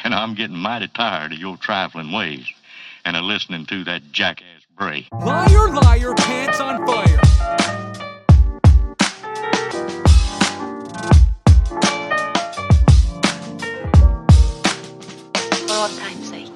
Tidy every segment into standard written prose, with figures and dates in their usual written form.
and I'm getting mighty tired of your trifling ways and of listening to that jackass Bray. Liar, liar, pants on fire. For old time's sake.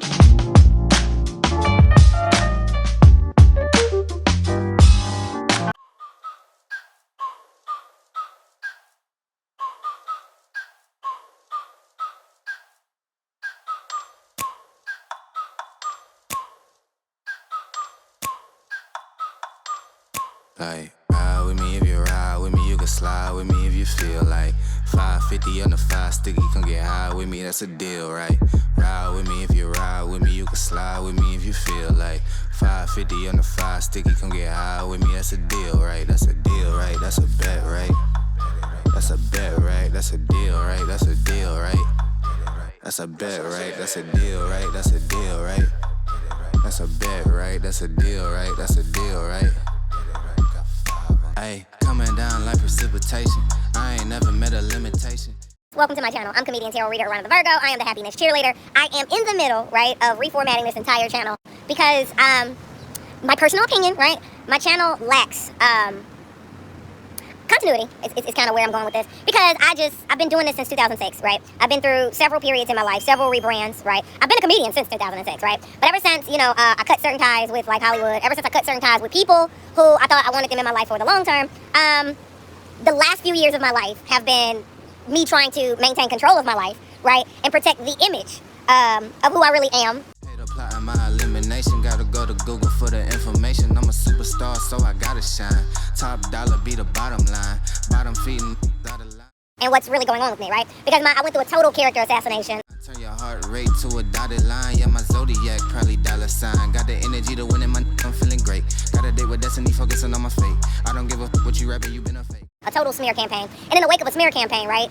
Like, ride with me if you ride with me, you can slide with me if you feel like 550 on the 5 sticky, come get high with me, that's a deal, right? Ride with me if you ride with me, you can slide with me if you feel like 550 on the 5 sticky, come get high with me, that's a deal, right? That's a deal, right? That's a bet, right? That's a bet, right? That's a deal, right? That's a deal, right? That's a bet, right? That's a deal, right? That's a deal, right? That's a bet, right? That's a deal, right? That's a deal, right? Ay, coming down like precipitation. I ain't never met a limitation. Welcome to my channel. I'm comedian Tarot Reader Aarona the Virgo. I am the happiness cheerleader. I am in the middle, right, of reformatting this entire channel because, my personal opinion, right, my channel lacks, continuity. It's kind of where I'm going with this because I've been doing this since 2006, right? I've been through several periods in my life, several rebrands, right? I've been a comedian since 2006, right? But ever since, I cut certain ties with like Hollywood, ever since I cut certain ties with people who I thought I wanted them in my life for the long term, the last few years of my life have been me trying to maintain control of my life, right? And protect the image of who I really am. Plotting my elimination, gotta go to Google for the information. I'm a superstar, so I gotta shine. Top dollar be the bottom line. Bottom feeding out of line. And what's really going on with me, right? Because I went through a total character assassination. Turn your heart rate to a dotted line. Yeah, my zodiac probably dollar sign. Got the energy to win it, I'm feeling great. Got a date with destiny, focusing on my fate. I don't give a what you rapping, you been a fake. A total smear campaign. And in the wake of a smear campaign, right?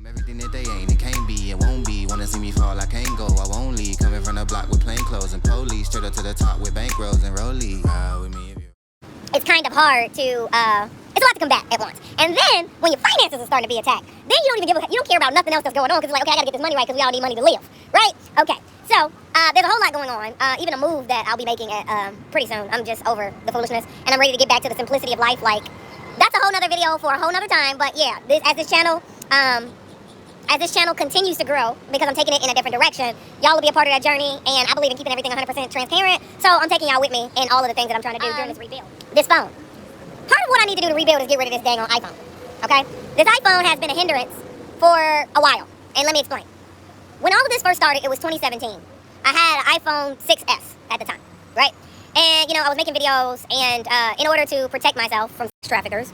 Everything that they ain't, it can't be, it won't be. Wanna see me fall, I can't go, I won't leave. Coming from the block with plain clothes and police. Straight up to the top with bankrolls and rollies. Ride with me if you... It's kind of hard to, it's a lot to combat at once. And then, when your finances are starting to be attacked, then you don't care about nothing else that's going on, because it's like, okay, I gotta get this money right, because we all need money to live, right? Okay, so, there's a whole lot going on, even a move that I'll be making pretty soon. I'm just over the foolishness, and I'm ready to get back to the simplicity of life. Like, that's a whole nother video for a whole nother time, but yeah, as this channel continues to grow, because I'm taking it in a different direction, y'all will be a part of that journey, and I believe in keeping everything 100% transparent, so I'm taking y'all with me in all of the things that I'm trying to do during this rebuild. This phone. Part of what I need to do to rebuild is get rid of this dang on iPhone, okay? This iPhone has been a hindrance for a while, and let me explain. When all of this first started, it was 2017. I had an iPhone 6S at the time, right? And, I was making videos, and in order to protect myself from traffickers,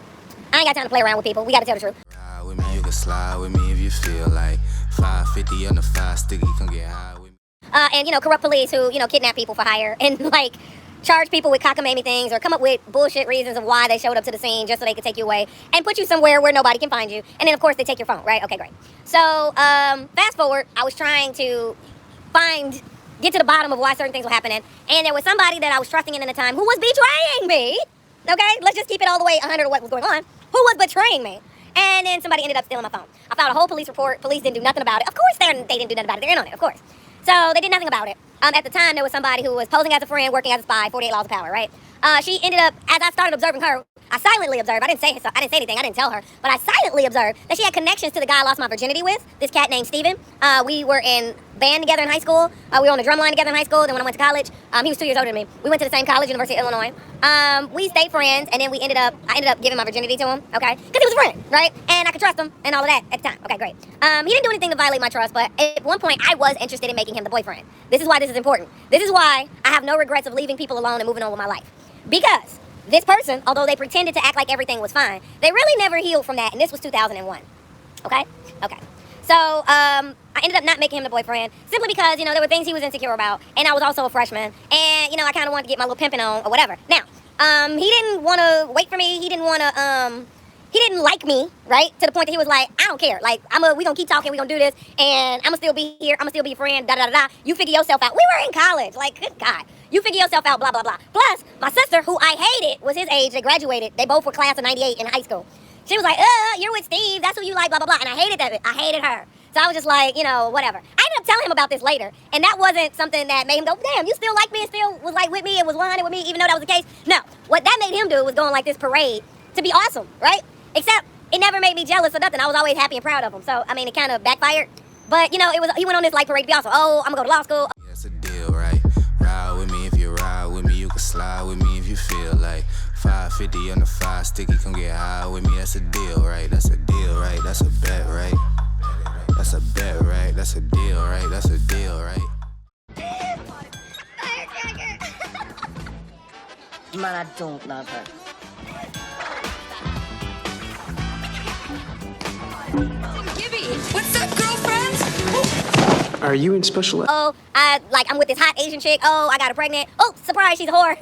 I ain't got time to play around with people. We gotta tell the truth. Ride with me, you can slide with me if you feel like 550 on the 5 sticky, come get high with me. And, corrupt police who, kidnap people for hire and, like, charge people with cockamamie things or come up with bullshit reasons of why they showed up to the scene just so they could take you away and put you somewhere where nobody can find you. And then, of course, they take your phone, right? Okay, great. So, fast forward, I was trying to get to the bottom of why certain things were happening. And there was somebody that I was trusting in at the time who was betraying me. Okay? Let's just keep it all the way 100 of what was going on. Who was betraying me. And then somebody ended up stealing my phone. I filed a whole police report. Police didn't do nothing about it. Of course they didn't do nothing about it. They're in on it, of course. So they did nothing about it. At the time, there was somebody who was posing as a friend, working as a spy, 48 Laws of Power, right? She ended up, as I started observing her, I silently observed, I didn't say anything, I didn't tell her, but I silently observed that she had connections to the guy I lost my virginity with, this cat named Steven. We were in band together in high school. We were on the drum line together in high school. Then when I went to college, he was 2 years older than me. We went to the same college, University of Illinois. We stayed friends, and then I ended up giving my virginity to him, okay? Because he was a friend, right? And I could trust him and all of that at the time. Okay, great. He didn't do anything to violate my trust, but at one point, I was interested in making him the boyfriend. This is why this is important. This is why I have no regrets of leaving people alone and moving on with my life. Because this person, although they pretended to act like everything was fine, they really never healed from that, and this was 2001. Okay? Okay. So, I ended up not making him the boyfriend, simply because, there were things he was insecure about, and I was also a freshman, and, I kind of wanted to get my little pimping on, or whatever. Now, he didn't want to wait for me, he didn't like me, right? To the point that he was like, I don't care, like, we gonna keep talking, we gonna do this, and I'ma still be here, I'ma still be your friend, da-da-da-da, you figure yourself out. We were in college, like, good God. You figure yourself out, blah, blah, blah. Plus, my sister, who I hated, was his age, they graduated, they both were class of 98 in high school. She was like, you're with Steve, that's who you like, blah, blah, blah, and I hated that, I hated her. So I was just like, you know, whatever. I ended up telling him about this later, and that wasn't something that made him go, damn, you still like me and still was like with me and was 100 with me, even though that was the case. No, what that made him do was go on like this parade to be awesome, right? Except it never made me jealous or nothing. I was always happy and proud of him. So, I mean, it kind of backfired. But, you know, he went on this like parade to be awesome. Oh, I'm gonna go to law school. That's a deal, right? Ride with me if you ride with me. You can slide with me if you feel like 550 on the 5 sticky. Come get high with me. That's a deal, right? That's a deal, right? That's a bet, right? That's a bet, right? That's a deal, right? That's a deal, right? Man, I don't love her. Gibby, what's up, girlfriend? Are you in special ed? Oh, I'm with this hot Asian chick. Oh, I got her pregnant. Oh, surprise, she's a whore.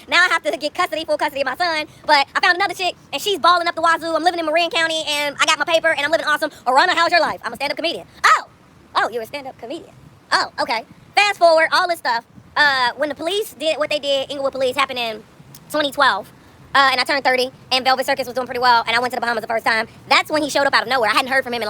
Now I have to get full custody of my son. But I found another chick, and she's balling up the wazoo. I'm living in Marin County, and I got my paper, and I'm living awesome. Aarona, how's your life? I'm a stand-up comedian. Oh, you're a stand-up comedian. Oh, okay. Fast forward, all this stuff. When the police did what they did, Inglewood Police, happened in 2012. And I turned 30, and Velvet Circus was doing pretty well, and I went to the Bahamas the first time. That's when he showed up out of nowhere. I hadn't heard from him in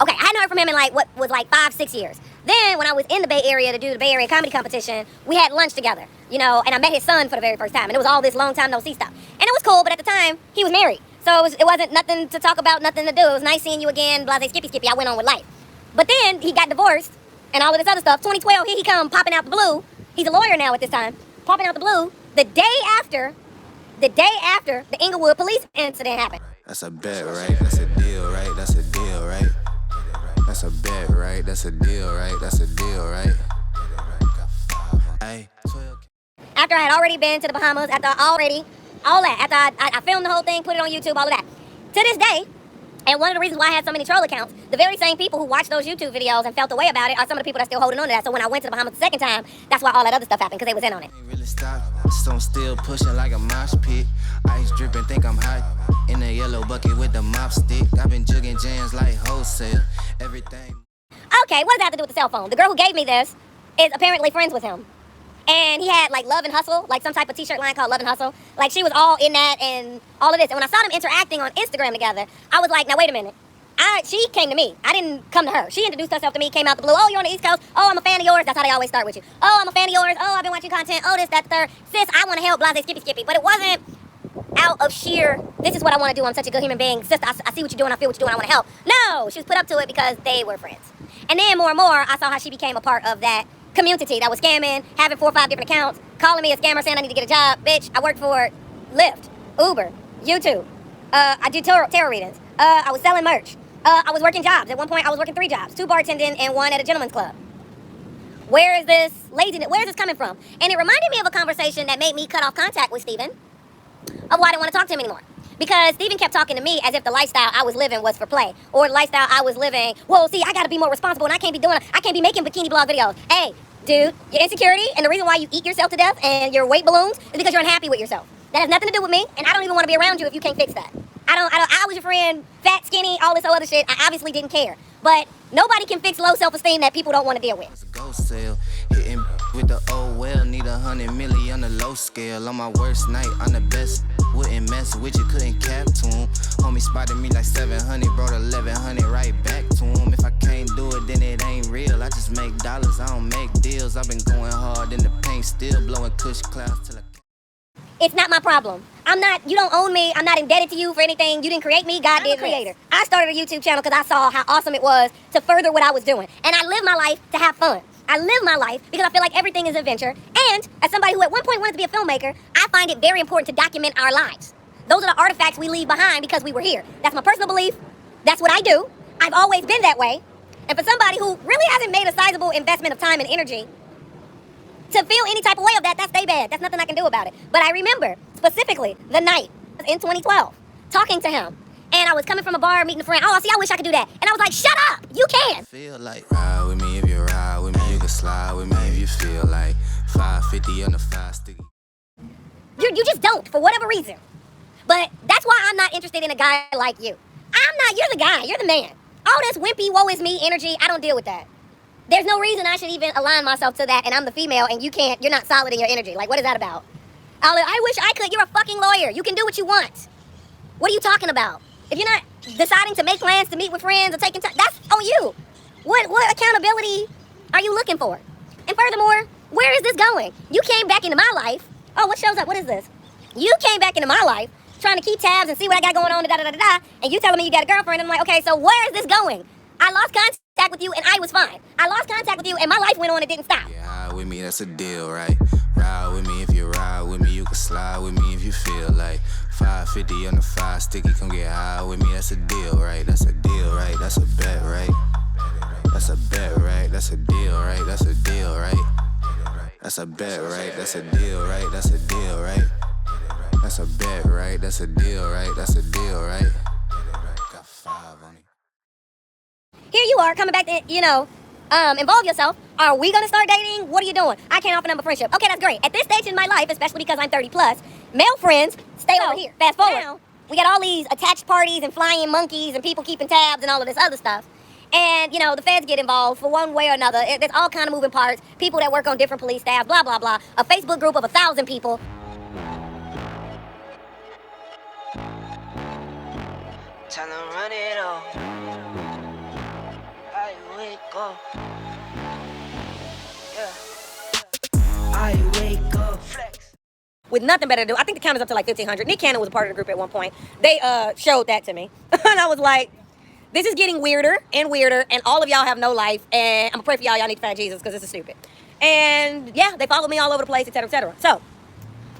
I hadn't heard from him in what was 5-6 years. Then when I was in the Bay Area to do the Bay Area comedy competition, we had lunch together, you know, and I met his son for the very first time, and it was all this long time no see stuff. And it was cool, but at the time, he was married. So it wasn't nothing to talk about, nothing to do. It was nice seeing you again, blase skippy. I went on with life. But then he got divorced and all of this other stuff. 2012, here he come popping out the blue. He's a lawyer now at this time, popping out the blue the day after the Inglewood police incident happened. That's a bet, right? That's a deal, right? That's a deal, right? That's a bet, right? That's a deal, right? That's a deal, right? After I had already been to the Bahamas, after I filmed the whole thing, put it on YouTube, all of that. To this day, and one of the reasons why I had so many troll accounts, the very same people who watched those YouTube videos and felt the way about it are some of the people that's still holding on to that. So when I went to the Bahamas the second time, that's why all that other stuff happened, because they was in on it. Really stop, so I'm still pushing like a mosh pit. Ice dripping, think I'm hot. In a yellow bucket with the mop stick. I've been jugging jams like wholesale. Everything. Okay, what does that have to do with the cell phone? The girl who gave me this is apparently friends with him. And he had Love and Hustle, some type of t-shirt line called Love and Hustle. She was all in that and all of this. And when I saw them interacting on Instagram together, I was like, now wait a minute. She came to me. I didn't come to her. She introduced herself to me, came out the blue. Oh, you're on the East Coast. Oh, I'm a fan of yours. That's how they always start with you. Oh, I'm a fan of yours. Oh, I've been watching content. Oh, this, that, the third. Sis, I want to help, blase, skippy. But it wasn't out of sheer, this is what I want to do. I'm such a good human being. Sister, I see what you're doing. I feel what you're doing. I want to help. No, she was put up to it because they were friends. And then more and more, I saw how she became a part of that community that was scamming, having 4 or 5 different accounts, calling me a scammer, saying I need to get a job. Bitch, I worked for Lyft, Uber, YouTube. I do tarot readings. I was selling merch. I was working jobs. At one point, I was working 3 jobs, 2 bartending and 1 at a gentleman's club. Where is this laziness? Where is this coming from? And it reminded me of a conversation that made me cut off contact with Steven of why I didn't want to talk to him anymore. Because Steven kept talking to me as if the lifestyle I was living was for play. Or the lifestyle I was living, well, see, I got to be more responsible and I can't be making bikini blog videos. Hey, dude, your insecurity and the reason why you eat yourself to death and your weight balloons is because you're unhappy with yourself. That has nothing to do with me, and I don't even want to be around you if you can't fix that. I was your friend, fat, skinny, all this other shit. I obviously didn't care. But nobody can fix low self-esteem that people don't want to deal with. It's a ghost sale, hitting with the old well, need 100 million on the low scale. On my worst night, I'm the best. Wouldn't mess with you, couldn't cap to him. Homie spotted me like 700, brought 1100 right back to him. If I can't do it, then it ain't real. I just make dollars, I don't make deals. I've been going hard in the paint, still blowing kush clouds till I. It's not my problem. You don't own me. I'm not indebted to you for anything. You didn't create me. God did. Creator. I started a YouTube channel because I saw how awesome it was to further what I was doing. And I live my life to have fun. I live my life because I feel like everything is an adventure. And as somebody who at one point wanted to be a filmmaker, I find it very important to document our lives. Those are the artifacts we leave behind because we were here. That's my personal belief. That's what I do. I've always been that way. And for somebody who really hasn't made a sizable investment of time and energy to feel any type of way of that, that's they bad. That's nothing I can do about it. But I remember specifically the night in 2012, talking to him. And I was coming from a bar, meeting a friend. Oh, see, I wish I could do that. And I was like, shut up, you can. Feel like ride with me if you ride with me. You can slide with me if you feel like 550 on the 5 sticky. You just don't, for whatever reason. But that's why I'm not interested in a guy like you. You're the guy, you're the man. All this wimpy, woe is me energy, I don't deal with that. There's no reason I should even align myself to that, and I'm the female, and you're not solid in your energy. Like, what is that about? I wish I could. You're a fucking lawyer. You can do what you want. What are you talking about? if you're not deciding to make plans to meet with friends or taking time, that's on you. What accountability are you looking for? And furthermore, where is this going? You came back into my life. Oh, what shows up? What is this? You came back into my life trying to keep tabs and see what I got going on, and you telling me you got a girlfriend, and I'm like, okay, so where is this going? I lost contact with you, and I was fine. I lost contact with you, and my life went on, it didn't stop. Ride with me, that's a deal, right? Ride with me if you ride with me, you can slide with me if you feel like 550 on the 5 sticky, come get high with me, that's a deal, right? That's a deal, right? That's a bet, right? That's a bet, right? That's a deal, right? That's a deal, right? That's a bet, right? That's a deal, right? That's a deal, right? That's a bet, right? That's a deal, right? That's a deal, right? Got 5 on it. Here you are coming back to, involve yourself. Are we gonna start dating? What are you doing? I can't offer number friendship. Okay, that's great. At this stage in my life, especially because I'm 30 plus, male friends stay over here. Fast forward. Now, we got all these attached parties and flying monkeys and people keeping tabs and all of this other stuff. And, the feds get involved for one way or another. There's all kind of moving parts. People that work on different police staff, blah, blah, blah. A Facebook group of 1,000 people. Time to run it all. I wake up. Yeah. I wake up. Flex. With nothing better to do. I think the count is up to like 1,500. Nick Cannon was a part of the group at one point. They showed that to me. And I was like, this is getting weirder and weirder, and all of y'all have no life, and I'm gonna pray for y'all. Y'all need to find Jesus, because this is stupid. And yeah, they followed me all over the place, etc., etc. So,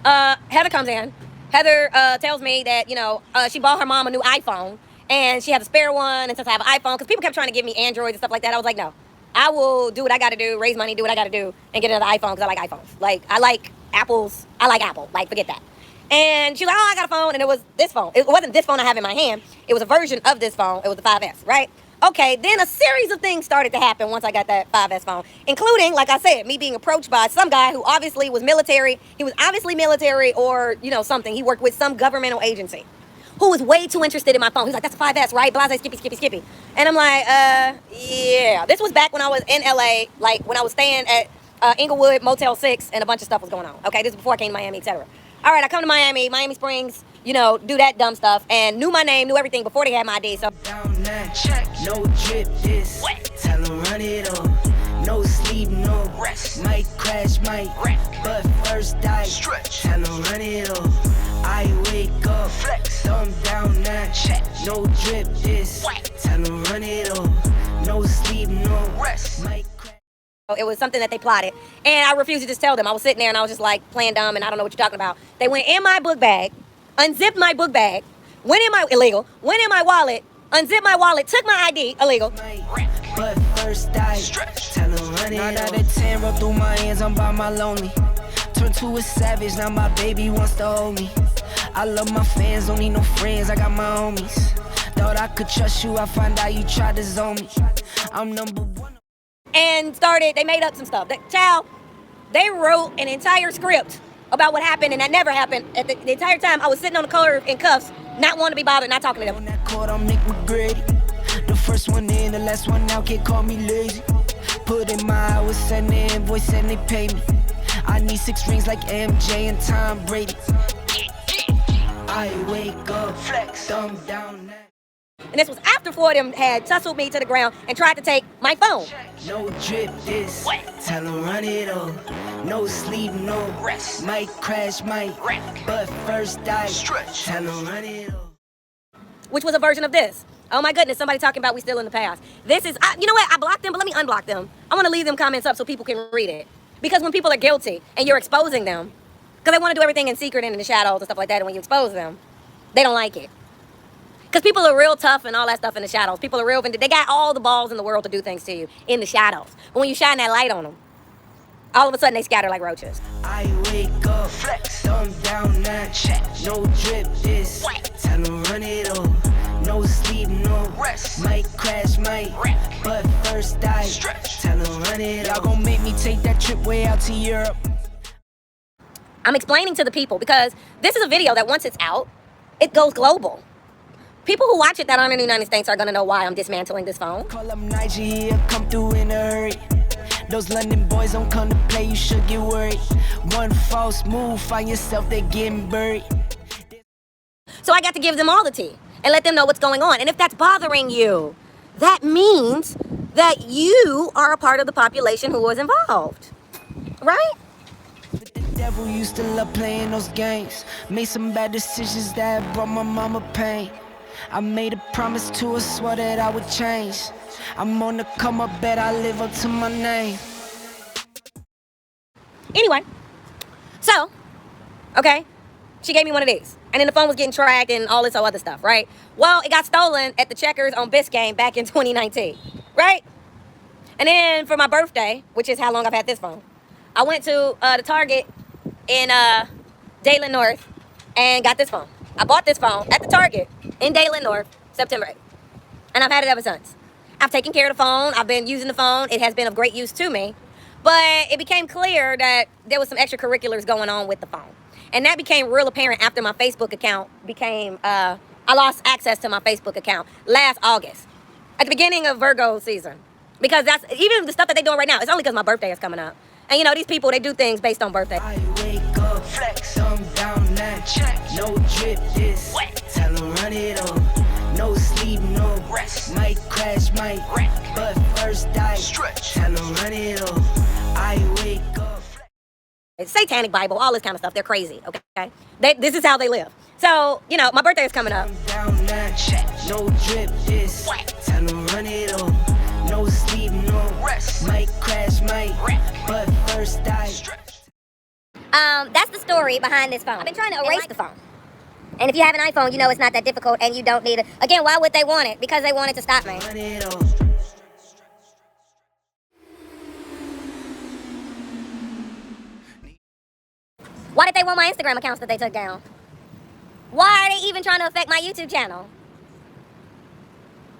Heather comes in. Heather tells me that, she bought her mom a new iPhone, and she has a spare one, and since I have an iPhone, because people kept trying to give me Androids and stuff like that, I was like, no. I will do what I gotta do, raise money, do what I gotta do, and get another iPhone, because I like iPhones. Like, I like Apples. I like Apple. Like, forget that. And she's like, oh, I got a phone, and it was this phone. It wasn't this phone I have in my hand. It was a version of this phone. It was the 5S, right? Okay, then a series of things started to happen once I got that 5S phone, including, like I said, me being approached by some guy who obviously was military. He was obviously military or, something. He worked with some governmental agency who was way too interested in my phone. He was like, that's a 5S, right? Blase, skippy. And I'm like, yeah. This was back when I was in LA, like when I was staying at Inglewood Motel 6 and a bunch of stuff was going on. Okay, this is before I came to Miami, etc. All right, I come to Miami Springs, do that dumb stuff, and knew my name, knew everything before they had my ID, so. Down that check, no drip this. Tell them run it up. No sleep, no rest. Might crash, might wreck. But first die, stretch. Tell them run it up. I wake up, flex. Thumb down that check. No drip this. Tell them run it up. No sleep, no rest. Might crash. It was something that they plotted, and I refused to just tell them. I was sitting there, and I was just like playing dumb, and I don't know what you're talking about. They went in my book bag, unzipped my book bag, went in my wallet, unzipped my wallet, took my ID, illegal. But first I stretch, tell them run it. 9 out of 10 roll through my hands, I'm by my lonely. Turned to a savage, now my baby wants to hold me. I love my fans, don't need no friends, I got my homies. Thought I could trust you, I find out you tried to zone me. I'm number 1. And they made up some stuff. They wrote an entire script about what happened, and that never happened. The entire time, I was sitting on the curb in cuffs, not wanting to be bothered, not talking to them. On that court, I'm Nick McGrady. The first one in, the last one out, can't call me lazy. Put in my hours, send the invoice, and they pay me. I need 6 rings like MJ and Tom Brady. I wake up, flex, thumb down. And this was after 4 of them had tussled me to the ground and tried to take my phone. No drip this, tell them run it up. No sleep, no rest. Might crash, might wreck. But first die, stretch. Tell them run it up. Which was a version of this. Oh my goodness, somebody talking about we still in the past. This is, you know what, I blocked them, but let me unblock them. I want to leave them comments up so people can read it. Because when people are guilty and you're exposing them, because they want to do everything in secret and in the shadows and stuff like that, and when you expose them, they don't like it. Because people are real tough and all that stuff in the shadows. People are real, they got all the balls in the world to do things to you in the shadows. But when you shine that light on them, all of a sudden they scatter like roaches. I wake up, flex, thumb down that check. No drip this, tell them run it up. No sleep, no rest. Might crash, might wreck. But first die, stretch. Tell them run it up. Y'all gon' make me take that trip way out to Europe. I'm explaining to the people because this is a video that once it's out, it goes global. People who watch it that aren't in the United States are gonna know why I'm dismantling this phone. Call up Nigeria, come through in a hurry. Those London boys don't come to play, you should get worried. One false move, find yourself, they're getting buried. So I got to give them all the tea. and let them know what's going on. And if that's bothering you, that means that you are a part of the population who was involved, right? But the devil used to love playing those games. Made some bad decisions that brought my mama pain. I made a promise to her, swore that I would change. I'm on the come up, bet I live up to my name. Anyway, so, okay, she gave me one of these. And then the phone was getting tracked and all this other stuff, right? Well, it got stolen at the Checkers on Biscayne back in 2019, right? And then for my birthday, which is how long I've had this phone, I went to the Target in Dayland North and got this phone. I bought this phone at the Target in Dayland North, September 8th. And I've had it ever since. I've taken care of the phone. I've been using the phone. It has been of great use to me. But it became clear that there was some extracurriculars going on with the phone. And that became real apparent after my Facebook account became, I lost access to my Facebook account last August, at the beginning of Virgo season. Because that's, even the stuff that they're doing right now, it's only because my birthday is coming up. And you know, these people, they do things based on birthday. I wake up, flex, thumb down, now check. No drip, this, tell them run it up. No sleep, no rest. Might crash, might wreck. But first die, stretch. Tell them run it up. I wake up. It's Satanic Bible, all this kind of stuff. They're crazy, okay? This is how they live. So, you know, my birthday is coming up. Down, now check. No drip, this, tell them run it up. No sleep, no rest. Might crash, might wreck. But first die, stretch. That's the story behind this phone. I've been trying to erase the phone. And if you have an iPhone, you know it's not that difficult and you don't need it. Again, why would they want it? Because they wanted to stop me. Run it up. Why did they want my Instagram accounts that they took down? Why are they even trying to affect my YouTube channel?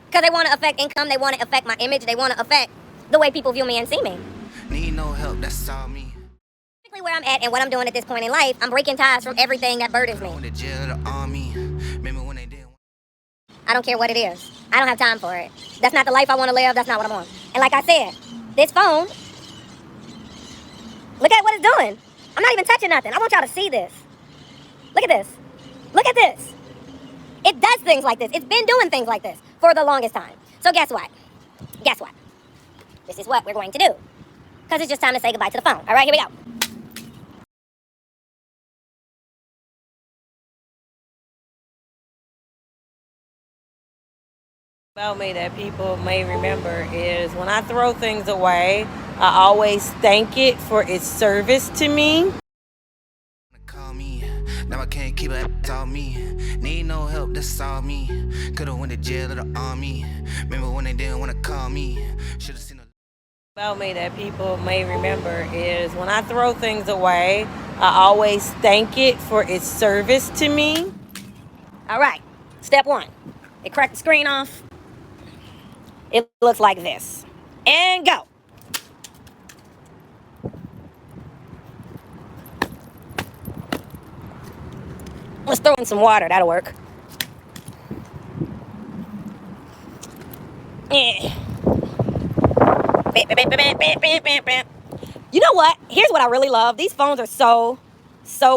Because they want to affect income, they want to affect my image, they want to affect the way people view me and see me. Need no help, that's all me. Basically where I'm at and what I'm doing at this point in life, I'm breaking ties from everything that burdens me. When the jail of the army, remember when they did. I don't care what it is. I don't have time for it. That's not the life I want to live, that's not what I'm on. And like I said, this phone, look at what it's doing. I'm not even touching nothing. I want y'all to see this. Look at this. Look at this. It does things like this. It's been doing things like this for the longest time. So guess what? Guess what? This is what we're going to do. Because it's just time to say goodbye to the phone. All right, here we go. About me that people may remember is when I throw things away, I always thank it for its service to me. Call me, now I can't keep it, that's all me. Need no help, that's all me. Could've went to jail or the army. Remember when they didn't wanna call me. Should've seen a About me that people may remember is when I throw things away, I always thank it for its service to me. All right, step one. It cracked the screen off. It looks like this. And go. Let's throw in some water, that'll work. Yeah. You know what? Here's what I really love. These phones are so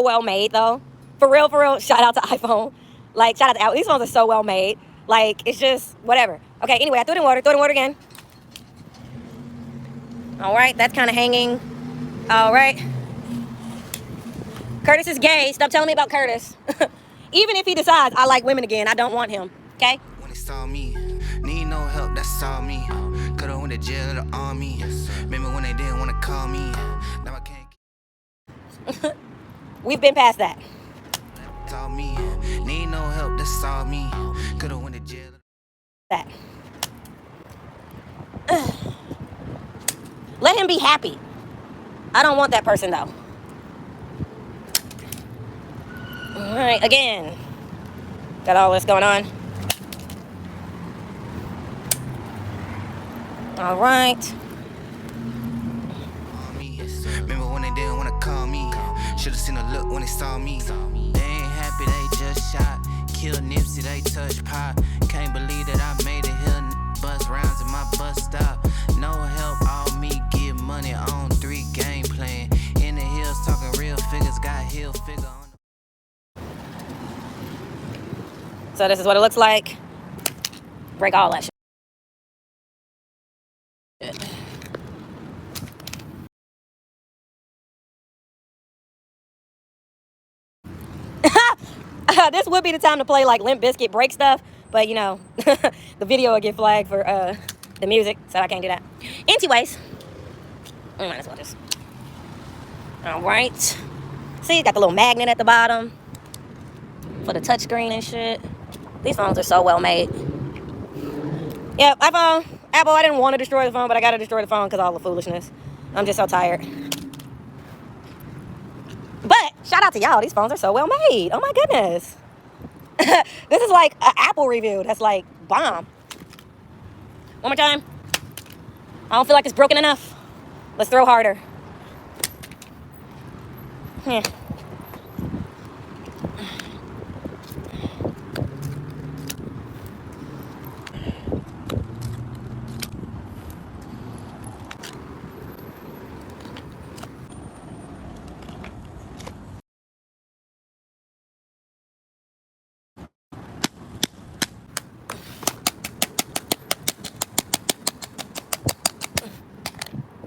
well made though. For real, shout out to iPhone. Like, shout out to Apple. These phones are so well made. Like, it's just whatever. Okay, anyway, I threw it in water. Throw it in water again. All right, that's kind of hanging. All right. Curtis is gay. Stop telling me about Curtis. Even if he decides I like women again, I don't want him. Okay? when they saw me. Need no help, that's all me. Could've went to jail or the army. Remember when they didn't wanna call me. Now I can't. We've been past that. That's all me. Need no help, that's all me. Could've went to jail. That. Let him be happy. I don't want that person though. All right, again. Got all this going on. All right. Remember when they didn't wanna call me. Should've seen a look when they saw me. They ain't happy, they just shot. Killed Nipsey, they touched pop. Can't believe that I made it here. Bus rounds in my bus stop. No help, all me get money on 3 game plan. In the hills talking real figures, got hill figure on. So this is what it looks like. Break all that shit. This would be the time to play like Limp Bizkit break stuff, but you know, the video will get flagged for the music, so I can't do that. Anyways, I might as well just. All right. See, you got the little magnet at the bottom for the touchscreen and shit. These phones are so well made. Yeah, iPhone, Apple. I didn't want to destroy the phone, but I gotta destroy the phone because of all the foolishness. I'm just so tired. But shout out to y'all. These phones are so well made. Oh my goodness. This is like an Apple review. That's like bomb. One more time. I don't feel like it's broken enough. Let's throw harder. Yeah.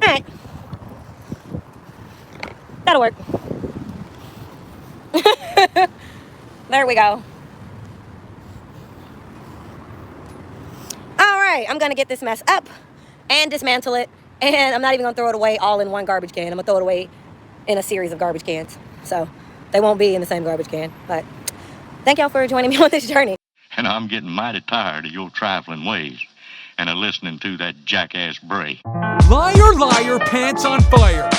All right. That'll work. There we go. All right, I'm gonna get this mess up and dismantle it, and I'm not even gonna throw it away all in one garbage can. I'm gonna throw it away in a series of garbage cans, so they won't be in the same garbage can. But thank y'all for joining me on this journey. And I'm getting mighty tired of your trifling ways and of listening to that jackass Bray. Liar, liar, pants on fire.